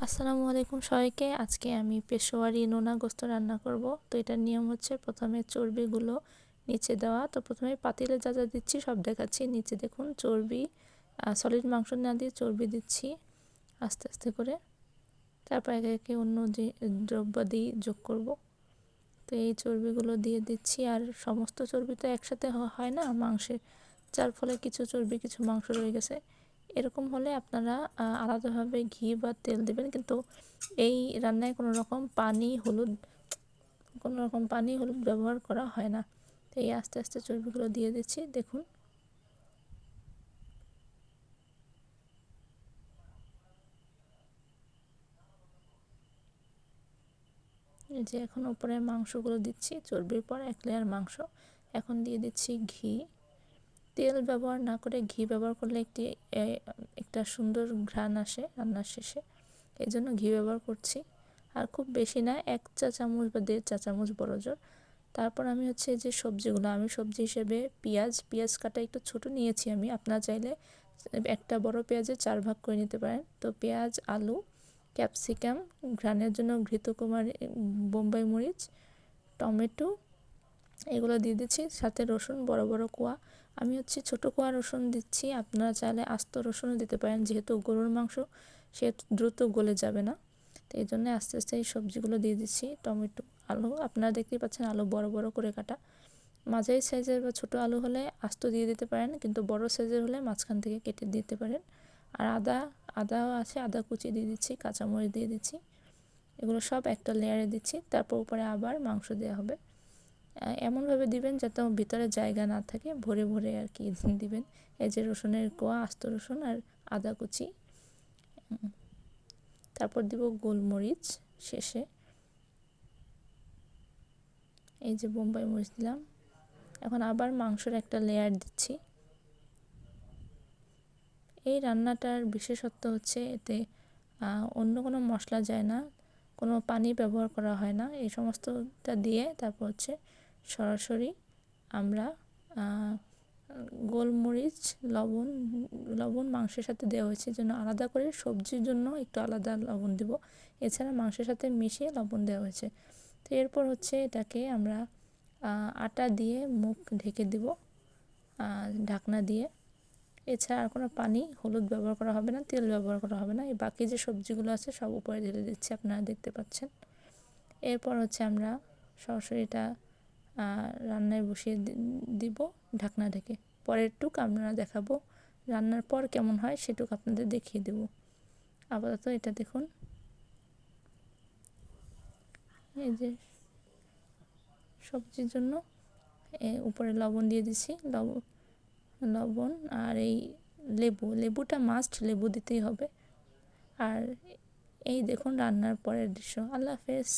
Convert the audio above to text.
আসসালামু আলাইকুম সবাইকে। আজকে আমি পেশোয়ারি নোনা গোস্ত রান্না করব। তো এটার নিয়ম হচ্ছে প্রথমে চর্বিগুলো নিচে দেওয়া। তো প্রথমে পাতিলে যা যা দিচ্ছি সব দেখাচ্ছি। নিচে দেখুন চর্বি, সলিড মাংস না দিয়ে চর্বি দিচ্ছি আস্তে আস্তে করে। তারপর একে একে অন্য যে দ্রব্যাদি যোগ করব। তো এই চর্বিগুলো দিয়ে দিচ্ছি, আর সমস্ত চর্বি তো একসাথে হয় না মাংসে, যার ফলে কিছু চর্বি কিছু মাংস রয়ে গেছে। এরকম হলে আপনারা আলাদাভাবে ঘি বা তেল দেবেন, কিন্তু এই রান্নায় কোনো রকম পানি হলুদ ব্যবহার করা হয় না। তো এই আস্তে আস্তে চর্বিগুলো দিয়ে দিচ্ছি। দেখুন এই যে এখন উপরে মাংসগুলো দিচ্ছি, চর্বির পর এক লেয়ার মাংস। এখন দিয়ে দিচ্ছি ঘি। তেল ব্যবহার না করে ঘি ব্যবহার করলে একটা সুন্দর ঘ্রাণ আসে রান্নার শেষে, এই জন্য ঘি ব্যবহার করছি। আর খুব বেশি না, 1 চা চামচ বা 1.5 চা চামচ বড় জোর। তারপর আমি হচ্ছে যে সবজিগুলো, আমি সবজি হিসেবে পেঁয়াজ কাটা একটু ছোট নিয়েছি আমি। আপনারা চাইলে একটা বড় পেঁয়াজে 4 ভাগ করে নিতে পারেন। তো পেঁয়াজ, আলু, ক্যাপসিকাম, ঘ্রাণের জন্য ঘৃতকুমারী, বোম্বাই মরিচ, টমেটো, এগুলো দিয়ে দিচ্ছি। সাথে রসুন বড় বড় কোয়া, আমি হচ্ছে ছোটো কোয়া রসুন দিচ্ছি। আপনারা চাইলে আস্ত রসুনও দিতে পারেন, যেহেতু গরুর মাংস সেহেতু দ্রুত গলে যাবে না। তো এই জন্য আস্তে আস্তে এই সবজিগুলো দিয়ে দিচ্ছি। টমেটো, আলু আপনারা দেখতেই পাচ্ছেন আলু বড় বড় করে কাটা। মাঝারি সাইজের বা ছোটো আলু হলে আস্ত দিয়ে দিতে পারেন, কিন্তু বড় সাইজের হলে মাঝখান থেকে কেটে দিতে পারেন। আর আদাও আছে, আদা কুচি দিয়ে দিচ্ছি, কাঁচামরিচ দিয়ে দিচ্ছি। এগুলো সব একটা লেয়ারে দিচ্ছি, তারপর উপরে আবার মাংস দেওয়া হবে। এমনভাবে দিবেন যাতে ভিতরে জায়গা না থাকে, ভরে ভরে আর কি দিবেন। এই যে রসুনের কোয়া, আস্ত রসুন আর আদা কুচি। তারপর দিব গোলমরিচ শেষে, এই যে বোম্বাই মরিচ দিলাম। এখন আবার মাংসের একটা লেয়ার দিচ্ছি। এই রান্নাটার বিশেষত্ব হচ্ছে এতে অন্য কোনো মশলা যায় না, কোনো পানি ব্যবহার করা হয় না। এই সমস্তটা দিয়ে তারপর হচ্ছে সরাসরি আমরা গোলমরিচ, লবণ মাংসের সাথে দেওয়া হয়েছে জন্য আলাদা করে, সবজির জন্য একটু আলাদা লবণ দেব। এছাড়া মাংসের সাথে মিশিয়ে লবণ দেওয়া হয়েছে। তো এরপর হচ্ছে এটাকে আমরা আটা দিয়ে মুখ ঢেকে দিব, ঢাকনা দিয়ে। এছাড়া আর কোনো পানি, হলুদ ব্যবহার করা হবে না, তেল ব্যবহার করা হবে না। এই বাকি যে সবজিগুলো আছে সব উপরে ঢেলে দিচ্ছি, আপনারা দেখতে পাচ্ছেন। এরপর হচ্ছে আমরা সরাসরি এটা রান্নায় বসিয়ে দিব ঢাকনা ঢেকে। পরের টুক আমরা দেখাবো, রান্নার পর কেমন হয় সেটুকু আপনাদের দেখিয়ে দেব। আপাতত এটা দেখুন, এই যে সবজির জন্য উপরে লবণ দিয়ে দিচ্ছি, লবণ আর এই লেবুটা মাস্ট, লেবু দিতেই হবে। আর এই দেখুন রান্নার পরের দৃশ্য। আল্লাহ হাফেজ।